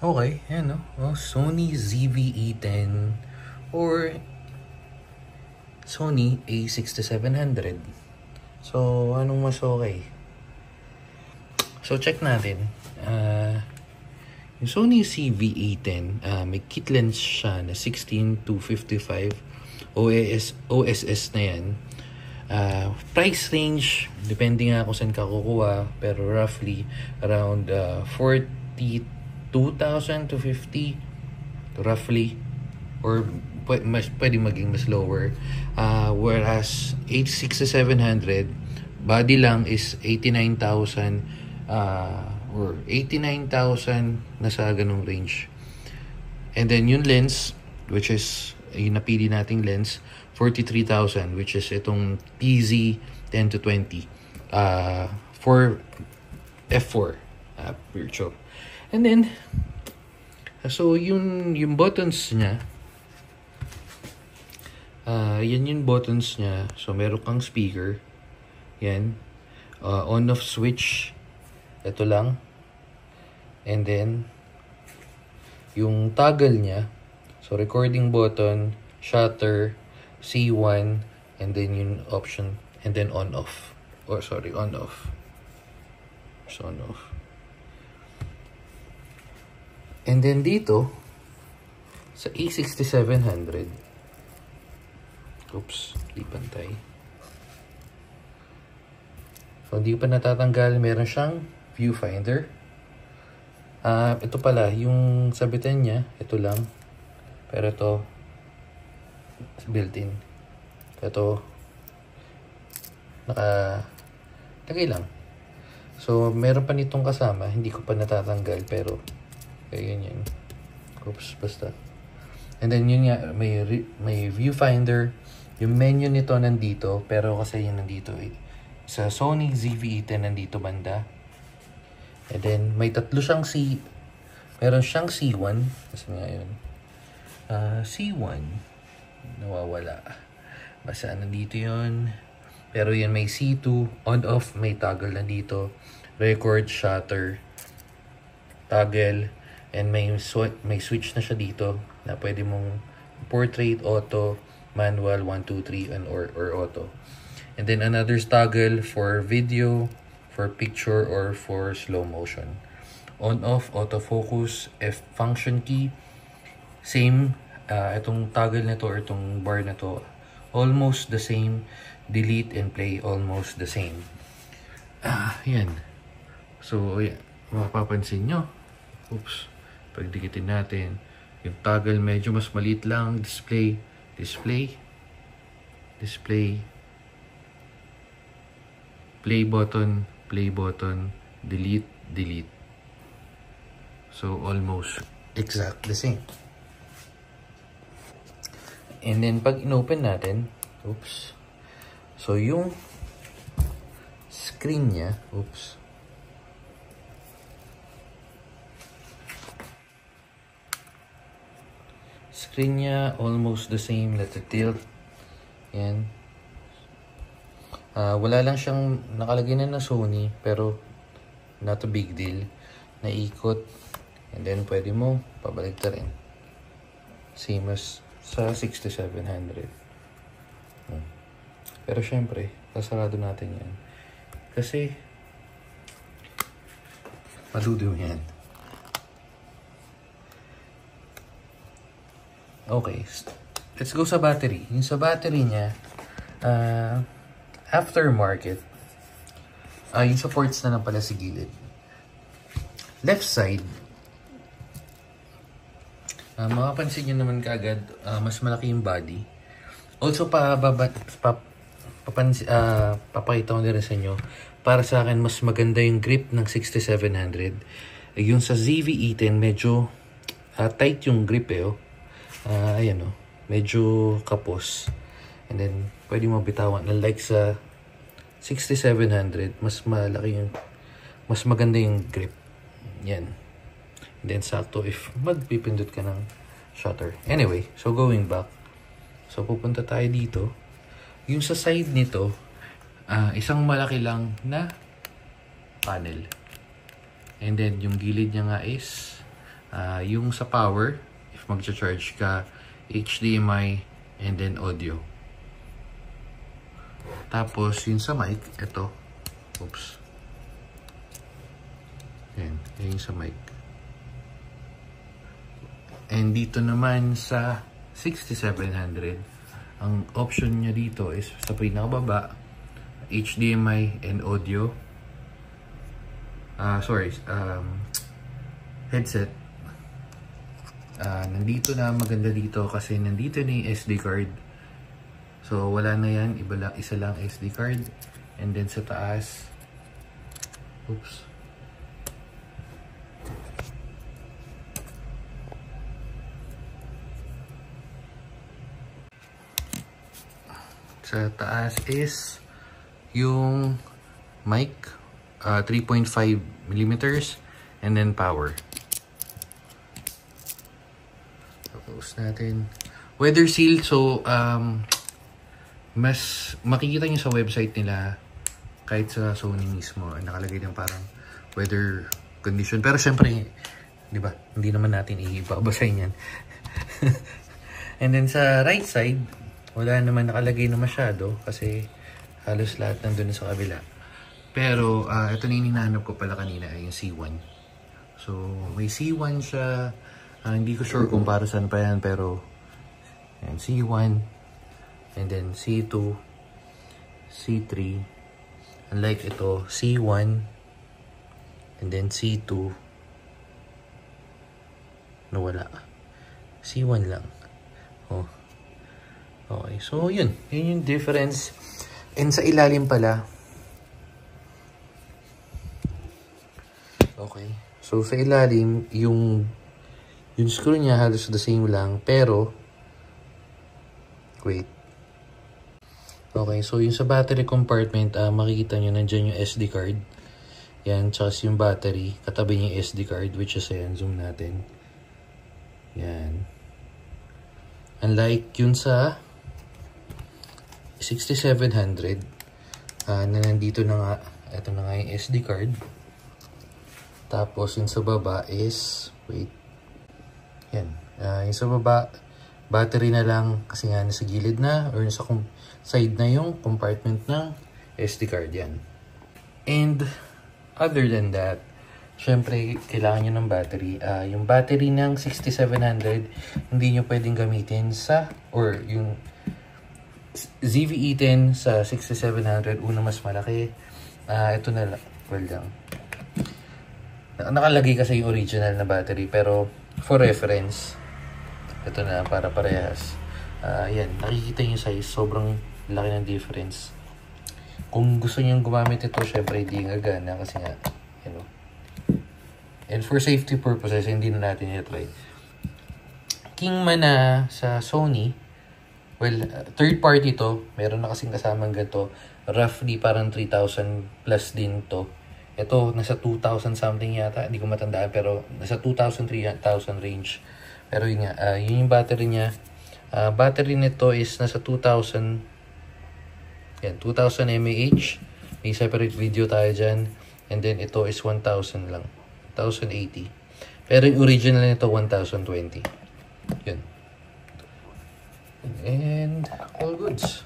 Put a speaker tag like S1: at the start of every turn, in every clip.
S1: Okay, ayan no. Oh, Sony ZV-E10 or Sony A6700. So, anong mas okay? So, check natin. Yung Sony ZV-E10, may kit lens siya na 16-55 OSS na yan. Price range, depende nga kung saan ka kukuha, pero roughly around 42,000 to 50 roughly, or pwede maging mas lower. Whereas H6700 body lang is 89,000 or 89,000, nasa ganung range. And then yung lens, which is yung napili nating lens, 43,000, which is itong TZ 10 to 20 for f4 virtual. And then so yung buttons niya, yan yung buttons niya. So meron kang speaker, yan, on off switch, ito lang. And then yung toggle niya, so recording button, shutter, C1, and then yung option, and then on off, or sorry, on off. So on off. And then dito sa A6700, oops, di pantay. So hindi pa natatanggal, meron siyang viewfinder. Ito pala, yung sabitan niya, ito lang. Pero ito, built-in. Ito, lagay lang. So, meron pa nitong kasama. Hindi ko pa natatanggal, pero, ayun yan. Oops, basta. And then, yun nga, may viewfinder. Yung menu nito nandito, pero kasi yun nandito eh. Sa Sony ZV-E10 nandito banda. And then, may tatlo siyang meron siyang C1. Kasi nga yun. C1. Nawawala. Basta nandito yun. Pero yun may C2. On-off, may toggle nandito. Record, shutter, toggle. And may switch na siya dito. Na pwede mong portrait, auto, manual, 1, 2, 3, and or auto. And then another toggle for video, for picture, or for slow motion. On off, autofocus, F function key. Same, itong toggle nito or itong bar na to, almost the same. Delete and play, almost the same. Yan. So, yan. Mapapansin nyo. Oops. Pagdikitin natin. Yung toggle medyo mas maliit lang. Display. Display. Display. Play button. Play button. Delete. Delete. So, almost exact the same. And then, pag in-open natin, oops. So, yung screen niya, oops. Screen niya, almost the same. Let it tilt. Yan. Wala lang siyang nakalagay na Sony, pero not a big deal. Naikot. And then, pwede mo pabalik ta rin. Same as sa 6700. Pero syempre, sasarado natin yan. Kasi, madudo yan. Okay. Let's go sa battery. Yung sa battery niya, aftermarket, yung supports na lang pala sa gilid. Left side, makapansin nyo naman kaagad, mas malaki yung body. Also, papakita ko din sa inyo, para sa akin, mas maganda yung grip ng 6700. Yung sa ZV-E10, medyo tight yung grip eh. Ayan o, medyo kapos. And then, pwede mo bitawan. Unlike sa 6700, mas malaki yung, mas maganda yung grip. Yan. And then, sakto if magpipindot ka ng shutter. Anyway, so going back. So, pupunta tayo dito. Yung sa side nito, isang malaki lang na panel. And then, yung gilid niya nga is Yung sa power, if magcha-charge ka, HDMI, and then audio. Tapos, yun sa mic, ito. Oops. Yan, yung sa mic. And dito naman sa 6700, ang option niya dito is sa pinakababa, HDMI and audio. Headset. Nandito na, maganda dito kasi nandito na yung SD card. So, wala na yan. Isa lang SD card. And then sa taas, oops. Sa taas is yung mic, 3.5 millimeters, and then power. Tapos natin. Weather seal, so mas makikita nyo sa website nila, kahit sa Sony mismo, nakalagay din parang weather condition. Pero syempre, di ba, hindi naman natin ibabasahin yan. And then sa right side, wala naman nakalagay na masyado kasi halos lahat nandun sa kabila. Pero ito na yung hinahanap ko pala kanina, yung C1. So may C1 siya. Hindi ko sure kung para saan pa yan, pero yan, C1, and then C2, C3. Unlike ito, C1, and then C2, nawala. C1 lang. Oh. Okay, so yun yung difference. And sa ilalim pala, okay, so sa ilalim yung screw niya halos the same lang, pero wait, okay, so yung sa battery compartment, makikita nyo nandyan yung SD card, yan, tsaka yung battery katabi niya yung SD card, which is ayan, zoom natin, yan. Unlike yun sa 6700, na nandito na nga, ito na nga yung SD card. Tapos yung sa baba is, wait, yan, yung sa baba, battery na lang kasi nga nasa gilid na, or nasa side na yung compartment ng SD card, yan. And, other than that, syempre, kailangan nyo ng battery. Yung battery ng 6700, hindi nyo pwedeng gamitin sa, or yung ZV-E10 sa 6700, una mas malaki. Ito na lang, well lang. Nakalagay kasi yung original na battery, pero for reference, ito na para parehas. Yan, nakikita yung size, sobrang laki ng difference. Kung gusto nyo gumamit ito, syempre hindi gagana kasi nga, you know. And for safety purposes, hindi na natin i-try. Kingman na sa Sony, well, third party to, meron na kasing kasamang ganito, roughly parang 3,000 plus din to. Ito, nasa 2,000 something yata, hindi ko matandaan, pero nasa 2,000, 3,000 range. Pero yun nga, yun yung battery niya. Battery nito is nasa 2,000, yan, 2,000 mAh. May separate video tayo dyan. And then ito is 1,000 lang, 1,080. Pero yung original nito, 1,020. Yun. And all goods.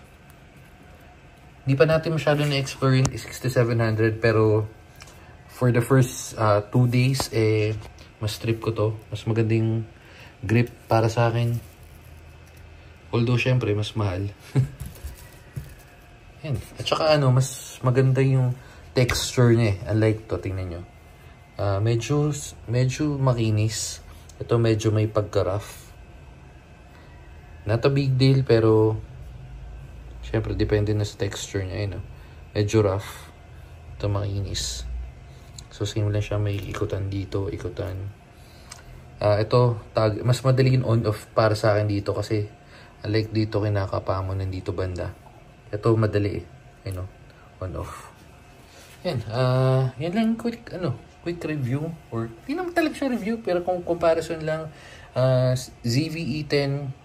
S1: Hindi pa natin masyado na-explore yung 6700, pero for the first 2 days, mas trip ko to. Mas magandang grip para sa akin. Although, syempre, mas mahal. Yan. At saka, mas maganda yung texture niya eh. Unlike to, tingnan nyo. Medyo makinis. Ito medyo may pagka-rough. Not a big deal, pero syempre, depende na sa texture niya. Medyo rough. Ito makinis. So, same lang siya. May ikutan dito, ikutan. Ito, mas madaling on-off para sa akin dito kasi unlike dito, kinakapa mo nandito banda. Ito, madali eh. On-off. Yan. Yan lang quick review. Or, hindi naman talaga siya review, pero kung comparison lang, ZV-E10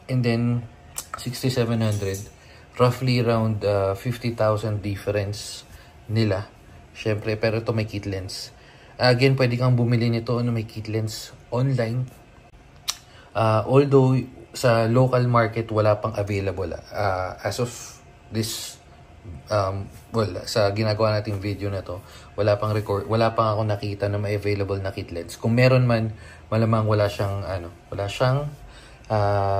S1: and then 6700, roughly around 50,000 difference nila. Syempre, pero ito may kit lens. Again, pwede kang bumili nito na may kit lens online. Although sa local market wala pang available. As of this sa ginagawa nating video na to, wala pang ako nakita na may available na kit lens. Kung meron man, malamang wala siyang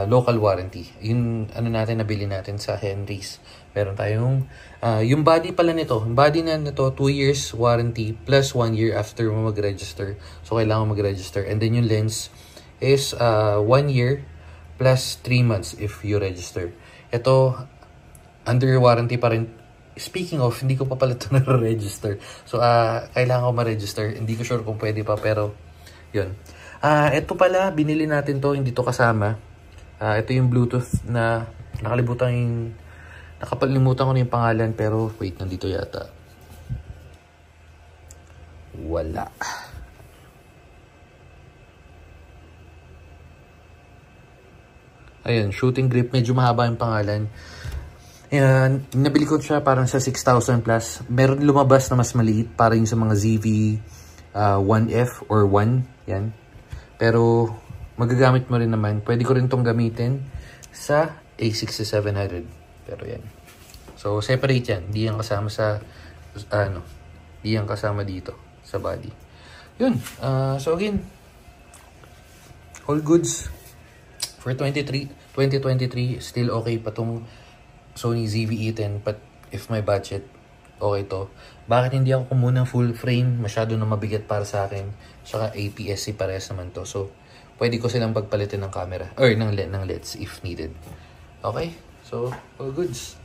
S1: local warranty. Yung natin nabili natin sa Henry's. Meron tayong yung body pala nito. Yung body na nito 2 years warranty plus 1 year after mo mag-register. So kailangan mag-register. And then yung lens is 1 year plus 3 months if you register. Ito under warranty pa rin. Speaking of, hindi ko pa pala ito na-register. So kailangan ko ma-register. Hindi ko sure kung pwede pa, pero yun. Ito pala, binili natin to, hindi to kasama. Ito yung Bluetooth na nakapalimutan ko na yung pangalan, pero wait, nandito yata. Wala. Ayun, shooting grip, medyo mahaba yung pangalan. Ayan, nabili ko siya parang sa 6,000 plus. Meron lumabas na mas maliit, parang sa mga ZV 1F or 1, yan. Pero magagamit mo rin naman. Pwede ko rin tong gamitin sa A6700. Pero yan. So separate yan. Hindi yan kasama sa hindi yan kasama dito sa body. Yun. So again, all goods for 2023. Still okay pa tong Sony ZV-E10. But if my budget, okay to. Bakit hindi ako kumuha ng full frame? Masyado na mabigat para sa akin. Tsaka APS-C parehas naman to. So, pwede ko silang pagpalitin ng camera. Or ng lens if needed. Okay? So, all goods.